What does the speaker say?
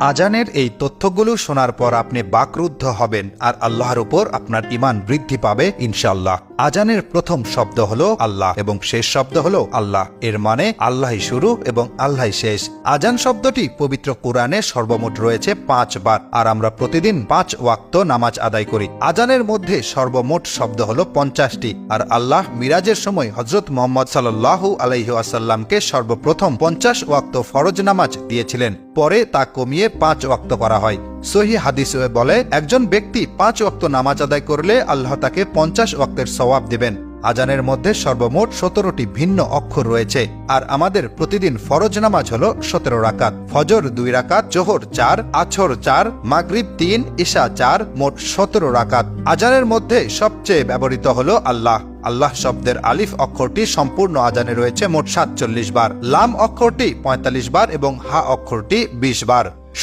আজানের এই তথ্যগুলো শোনার পর আপনি বাকরুদ্ধ হবেন আর আল্লাহর উপর আপনার ঈমান বৃদ্ধি পাবে ইনশাআল্লাহ। আজানের প্রথম শব্দ হলো আল্লাহ এবং শেষ শব্দ হলো আল্লাহ। এর মানে আল্লাহই শুরু এবং আল্লাহই শেষ। আজান শব্দটি পবিত্র কোরআনে সর্বমোট রয়েছে ৫ বার, আর আমরা প্রতিদিন ৫ ওয়াক্ত নামাজ আদায় করি। আজানের মধ্যে সর্বমোট শব্দ হলো ৫০টি, আর আল্লাহ মিরাজের সময় হযরত মুহাম্মদ সাল্লাল্লাহু আলাইহি ওয়াসাল্লামকে সর্বপ্রথম ৫০ ওয়াক্ত ফরজ নামাজ দিয়েছিলেন, পরে তা কমিয়ে ৫ ওয়াক্ত করা হয়। সহিহ হাদিসে বলে, একজন ব্যক্তি ৫ ওয়াক্ত নামাজ আদায় করলে আল্লাহ তাকে ৫০ ওয়াক্তের সওয়াব দিবেন। আজানের মধ্যে সর্বমোট ১৭টি ভিন্ন অক্ষর রয়েছে, আর আমাদের প্রতিদিন ফরজ নামাজ হলো ১৭ রাকাত। ফজর ২ রাকাত, জোহর ৪, আছর ৪, মাগরিব ৩, ইশা ৪, মোট ১৭ রাকাত। আজানের মধ্যে সবচেয়ে ব্যবহৃত হলো আল্লাহ। আল্লাহ শব্দের আলিফ অক্ষরটি সম্পূর্ণ আজানে রয়েছে মোট ৪৭ বার, লাম অক্ষরটি ৪৫ বার এবং হা অক্ষরটি ২০ বার।